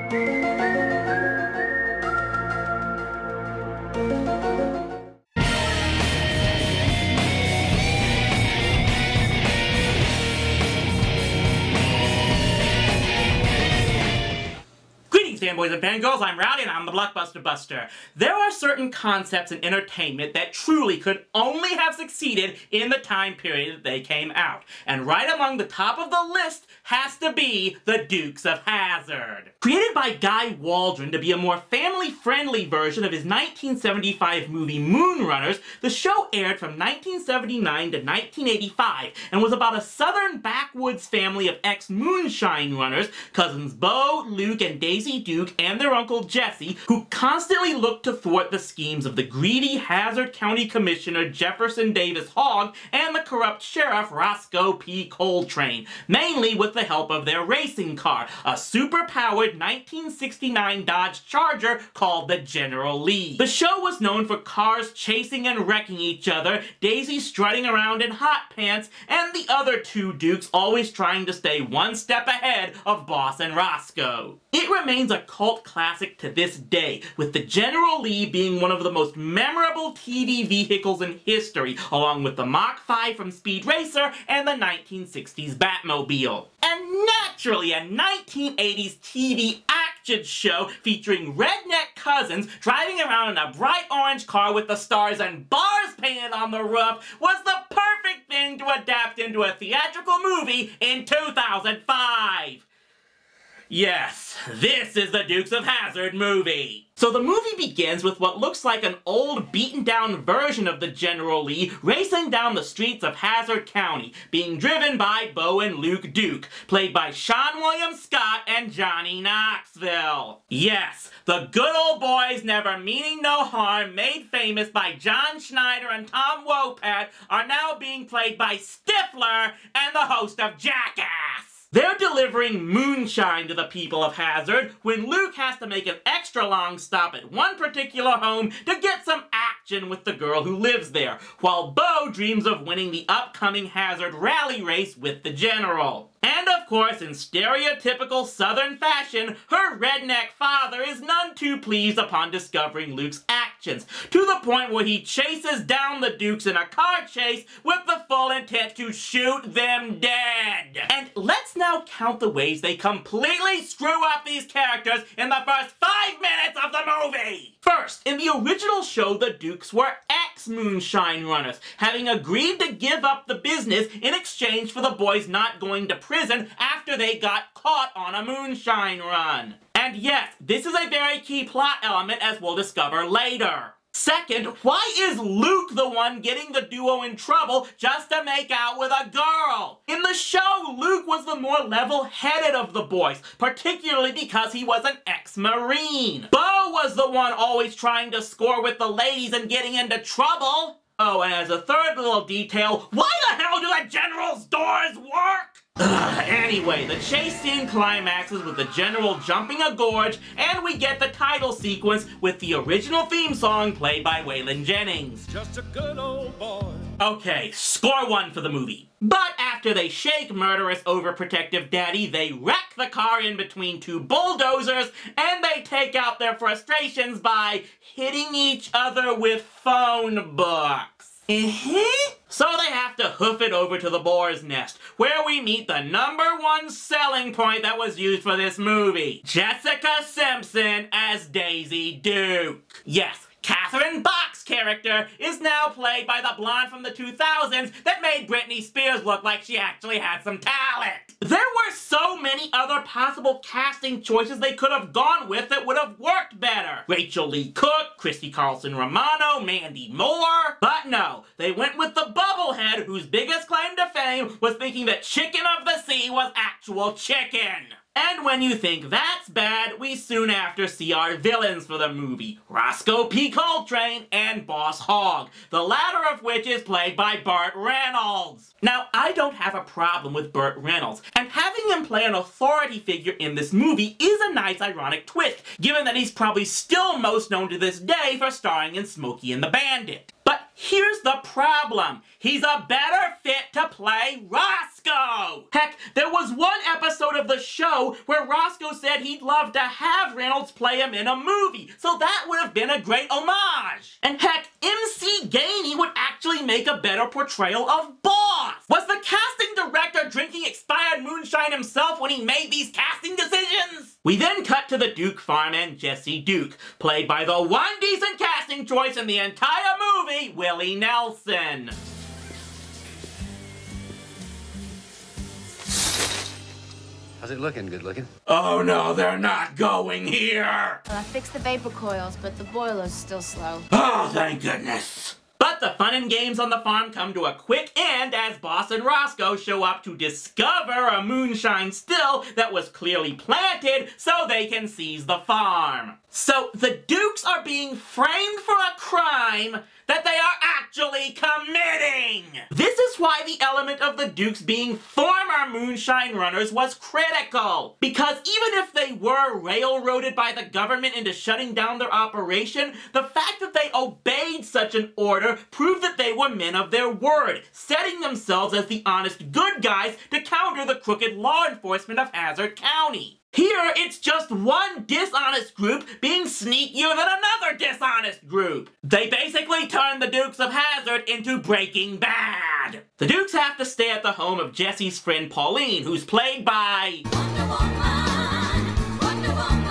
Fanboys and fangirls, I'm Rowdy and I'm the Blockbuster Buster. There are certain concepts in entertainment that truly could only have succeeded in the time period that they came out. And right among the top of the list has to be the Dukes of Hazzard. Created by Guy Waldron to be a more family-friendly version of his 1975 movie Moonrunners, the show aired from 1979 to 1985 and was about a southern backwoods family of ex-moonshine runners, cousins Bo, Luke, and Daisy Duke and their uncle Jesse, who constantly looked to thwart the schemes of the greedy Hazzard County Commissioner Jefferson Davis Hogg and the corrupt sheriff Roscoe P. Coltrane, mainly with the help of their racing car, a super-powered 1969 Dodge Charger called the General Lee. The show was known for cars chasing and wrecking each other, Daisy strutting around in hot pants, and the other two Dukes always trying to stay one step ahead of Boss and Roscoe. It remains a cult classic to this day, with the General Lee being one of the most memorable TV vehicles in history, along with the Mach 5 from Speed Racer and the 1960s Batmobile. And naturally, a 1980s TV action show featuring redneck cousins driving around in a bright orange car with the stars and bars painted on the roof was the perfect thing to adapt into a theatrical movie in 2005. Yes, this is the Dukes of Hazzard movie. So the movie begins with what looks like an old, beaten-down version of the General Lee racing down the streets of Hazzard County, being driven by Bo and Luke Duke, played by Sean William Scott and Johnny Knoxville. Yes, the good old boys never meaning no harm, made famous by John Schneider and Tom Wopat, are now being played by Stifler and the host of Jackass. They're delivering moonshine to the people of Hazzard when Luke has to make an extra long stop at one particular home to get some action with the girl who lives there, while Bo dreams of winning the upcoming Hazzard rally race with the General. And of course, in stereotypical Southern fashion, her redneck father is none too pleased upon discovering Luke's actions, to the point where he chases down the Dukes in a car chase with the full intent to shoot them dead. And let's now count the ways they completely screw up these characters in the first 5 minutes of the movie! First, in the original show, the Dukes were ex-moonshine runners, having agreed to give up the business in exchange for the boys not going to prison after they got caught on a moonshine run. And yes, this is a very key plot element, as we'll discover later. Second, why is Luke the one getting the duo in trouble just to make out with a girl? In the show, Luke was the more level-headed of the boys, particularly because he was an ex-Marine. Bo was the one always trying to score with the ladies and getting into trouble. Oh, and as a third little detail, why the hell do the General's doors work? Anyway, the chase scene climaxes with the General jumping a gorge, and we get the title sequence with the original theme song played by Waylon Jennings. Just a good old boy. Okay, score 1 for the movie. But after they shake murderous overprotective daddy, they wreck the car in between two bulldozers, and they take out their frustrations by hitting each other with phone books. So they have to hoof it over to the Boar's Nest, where we meet the #1 selling point that was used for this movie, Jessica Simpson as Daisy Duke. Yes, Catherine Bach's character is now played by the blonde from the 2000s that made Britney Spears look like she actually had some talent. There were so many other possible casting choices they could have gone with that would have worked better. Rachel Lee Cook, Christy Carlson Romano, Mandy Moore. But no, they went with the bubblehead whose biggest claim to fame was thinking that Chicken of the Sea was actual chicken. And when you think that's bad, we soon after see our villains for the movie, Roscoe P. Coltrane and Boss Hogg, the latter of which is played by Burt Reynolds. Now, I don't have a problem with Burt Reynolds, and having him play an authority figure in this movie is a nice ironic twist, given that he's probably still most known to this day for starring in Smokey and the Bandit. But here's the problem. He's a better fit to play Roscoe. Heck, there was one episode of the show where Roscoe said he'd love to have Reynolds play him in a movie, so that would have been a great homage. And heck, MC Gainey would actually make a better portrayal of Boss. Was the casting director drinking expired moonshine himself when he made these casting decisions? We then cut to the Duke farm and Jesse Duke, played by the one decent casting choice in the entire movie, Willie Nelson. How's it looking? Good looking? Oh no, they're not going here! Well, I fixed the vapor coils, but the boiler's still slow. Oh, thank goodness. But the fun and games on the farm come to a quick end as Boss and Roscoe show up to discover a moonshine still that was clearly planted so they can seize the farm. So the Dukes are being framed for a crime that they are actually committing! This is why the element of the Dukes being former moonshine runners was critical. Because even if they were railroaded by the government into shutting down their operation, the fact that they obeyed such an order proved that they were men of their word, setting themselves as the honest good guys to counter the crooked law enforcement of Hazzard County. Here, it's just one dishonest group being sneakier than another dishonest group. They basically turned the Dukes of Hazzard into Breaking Bad. The Dukes have to stay at the home of Jesse's friend Pauline, who's played by... Wonder Woman, Wonder Woman.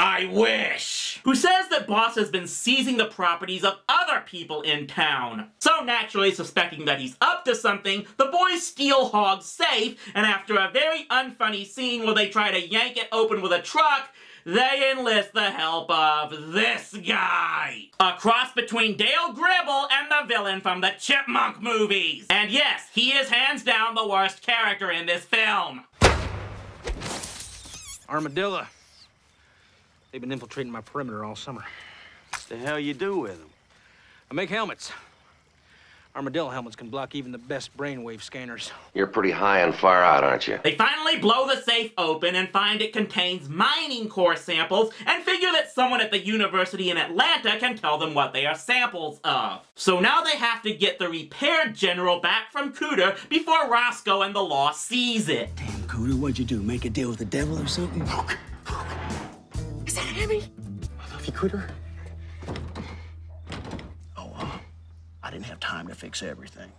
I wish. Who says that Boss has been seizing the properties of other people in town. So naturally suspecting that he's up to something, the boys steal Hogg's safe, and after a very unfunny scene where they try to yank it open with a truck, they enlist the help of this guy. A cross between Dale Gribble and the villain from the Chipmunk movies. And yes, he is hands down the worst character in this film. Armadillo. They've been infiltrating my perimeter all summer. What the hell you do with them? I make helmets. Armadillo helmets can block even the best brainwave scanners. You're pretty high and far out, aren't you? They finally blow the safe open and find it contains mining core samples and figure that someone at the university in Atlanta can tell them what they are samples of. So now they have to get the repaired general back from Cooter before Roscoe and the law seize it. Damn, Cooter, what'd you do? Make a deal with the devil or something? Is that Hammy? I love you, Cooter. Oh, I didn't have time to fix everything.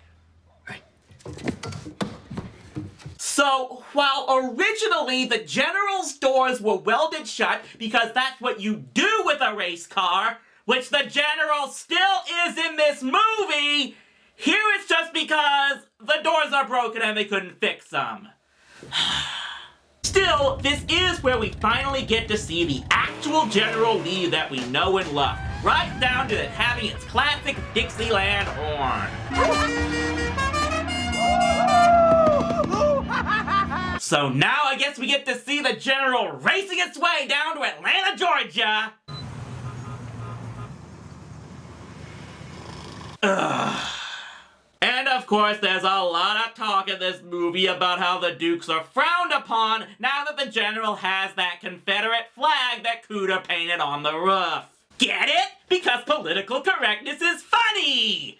Right. So, while originally the General's doors were welded shut because that's what you do with a race car, which the General still is in this movie, here it's just because the doors are broken and they couldn't fix them. Still, this is where we finally get to see the actual General Lee that we know and love, right down to it having its classic Dixieland horn. So now I guess we get to see the General racing its way down to Atlanta, Georgia. Ugh. And of course, there's a lot of talk in this movie about how the Dukes are frowned upon now that the General has that Confederate flag that Cooter painted on the roof. Get it? Because political correctness is funny!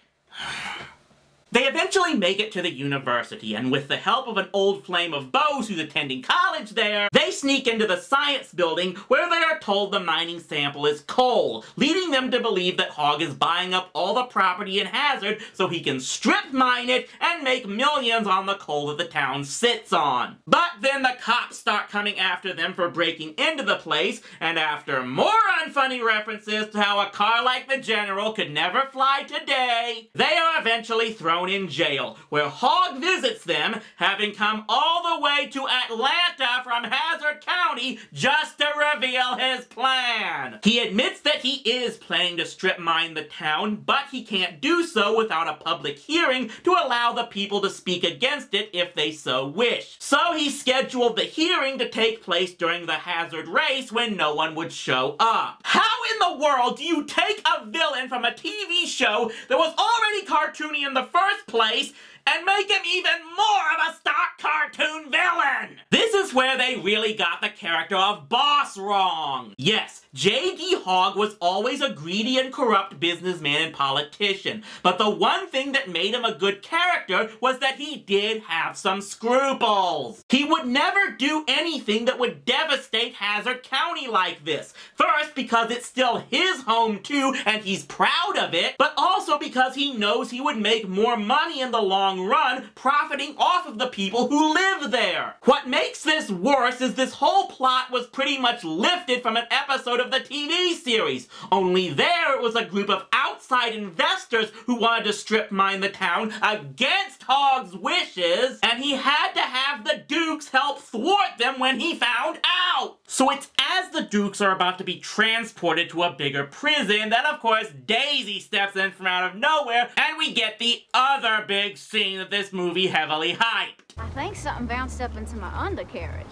They eventually make it to the university, and with the help of an old flame of Bose who's attending college there, they sneak into the science building where they are told the mining sample is coal, leading them to believe that Hogg is buying up all the property in Hazzard so he can strip mine it and make millions on the coal that the town sits on. But then the cops start coming after them for breaking into the place, and after more unfunny references to how a car like the General could never fly today, they are eventually thrown in jail, where Hogg visits them, having come all the way to Atlanta from Hazzard County just to reveal his plan. He admits that he is planning to strip mine the town, but he can't do so without a public hearing to allow the people to speak against it if they so wish. So he scheduled the hearing to take place during the Hazzard race when no one would show up. How in the world do you take a villain from a TV show that was already cartoony in the first place and make him even more of a stock cartoon villain. This is where they really got the character of Boss wrong. Yes, J.D. Hogg was always a greedy and corrupt businessman and politician, but the one thing that made him a good character was that he did have some scruples. He would never do anything that would devastate Hazzard County like this. First, because it's still his home too, and he's proud of it, but also because he knows he would make more money in the long run, profiting off of the people who live there. What makes this worse is this whole plot was pretty much lifted from an episode of the TV series. Only there it was a group of outside investors who wanted to strip mine the town against Hogg's wishes, and he had to have the Dukes help thwart them when he found out. So it's as the Dukes are about to be transported to a bigger prison that, of course, Daisy steps in from out of nowhere, and we get the other big scene that this movie heavily hyped. I think something bounced up into my undercarriage.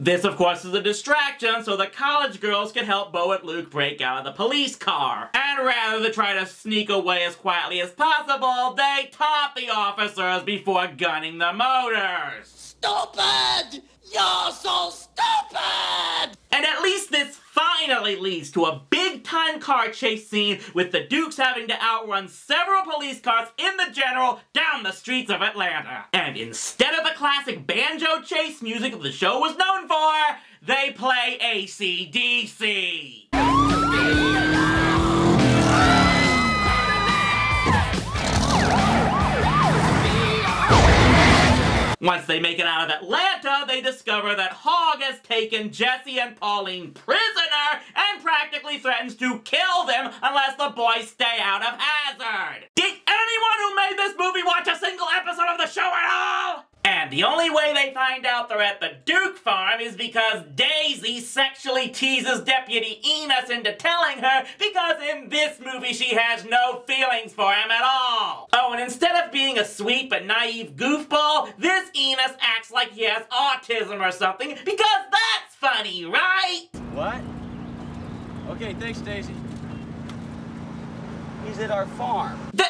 This, of course, is a distraction so the college girls can help Bo and Luke break out of the police car. And rather than try to sneak away as quietly as possible, they taunt the officers before gunning the motors. Stupid! You're so stupid! And at least this finally leads to a big-time car chase scene with the Dukes having to outrun several police cars in the general down the streets of Atlanta. And instead of the classic banjo chase music that the show was known for, they play AC/DC. Once they make it out of Atlanta, they discover that Hogg has taken Jesse and Pauline prisoner and practically threatens to kill them unless the boys stay out of Hazzard. Did anyone who made this movie watch a single episode of the show at all? And the only way they find out they're at the Duke farm is because Daisy sexually teases Deputy Enos into telling her, because in this movie she has no feelings for him at all. Oh, and instead of being a sweet but naive goofball, this Enos acts like he has autism or something, because that's funny, right? What? Okay, thanks, Daisy. He's at our farm. They're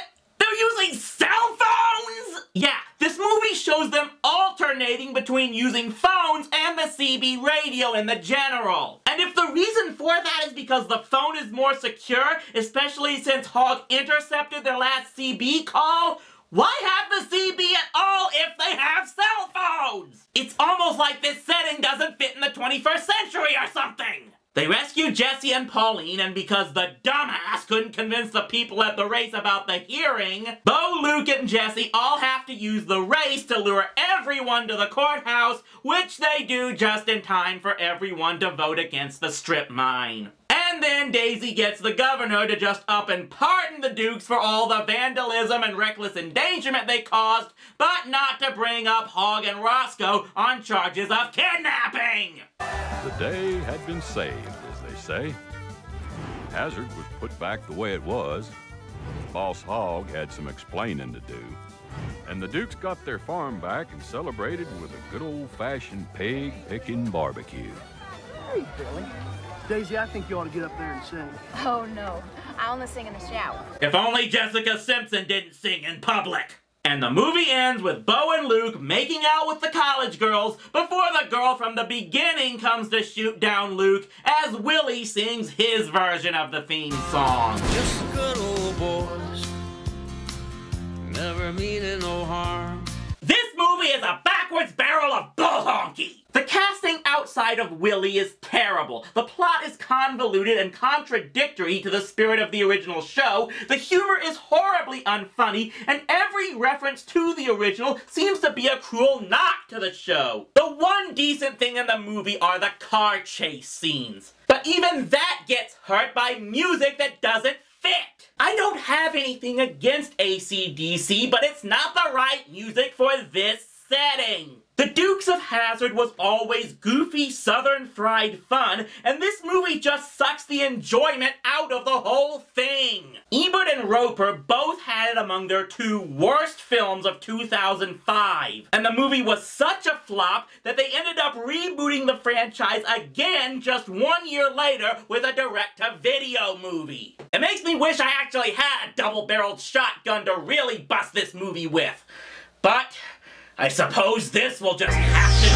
using cell phones? Yeah, this movie shows them alternating between using phones and the CB radio in the general. And if the reason for that is because the phone is more secure, especially since Hogg intercepted their last CB call, why have the CB at all if they have cell phones? It's almost like this setting doesn't fit in the 21st century or something. They rescue Jesse and Pauline, and because the dumbass couldn't convince the people at the race about the hearing, Bo, Luke, and Jesse all have to use the race to lure everyone to the courthouse, which they do just in time for everyone to vote against the strip mine. And then Daisy gets the governor to just up and pardon the Dukes for all the vandalism and reckless endangerment they caused, but not to bring up Hogg and Roscoe on charges of kidnapping! The day had been saved, as they say. Hazzard was put back the way it was. Boss Hogg had some explaining to do. And the Dukes got their farm back and celebrated with a good old-fashioned pig-picking barbecue. Hey, Billy. Daisy, I think you ought to get up there and sing. Oh no, I only sing in the shower. If only Jessica Simpson didn't sing in public. And the movie ends with Bo and Luke making out with the college girls before the girl from the beginning comes to shoot down Luke as Willie sings his version of the theme song. Just good old boys, never meaning no harm. This movie is a backwards barrel of bull honky. The casting outside of Willie is terrible. The plot is convoluted and contradictory to the spirit of the original show. The humor is horribly unfunny, and every reference to the original seems to be a cruel knock to the show. The one decent thing in the movie are the car chase scenes. But even that gets hurt by music that doesn't fit. I don't have anything against AC/DC, but it's not the right music for this setting. The Dukes of Hazzard was always goofy, southern fried fun, and this movie just sucks the enjoyment out of the whole thing. Ebert and Roper both had it among their 2 worst films of 2005, and the movie was such a flop that they ended up rebooting the franchise again just 1 year later with a direct-to-video movie. It makes me wish I actually had a double-barreled shotgun to really bust this movie with, but I suppose this will just have to do.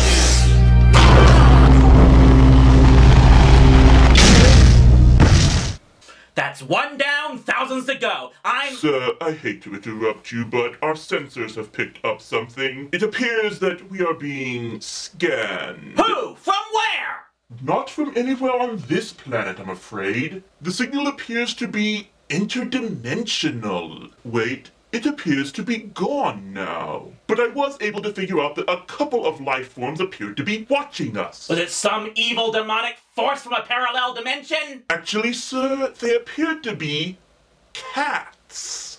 That's 1 down, thousands to go. Sir, I hate to interrupt you, but our sensors have picked up something. It appears that we are being scanned. Who? From where? Not from anywhere on this planet, I'm afraid. The signal appears to be interdimensional. Wait. It appears to be gone now. But I was able to figure out that a couple of life forms appeared to be watching us. Was it some evil demonic force from a parallel dimension? Actually, sir, they appeared to be cats.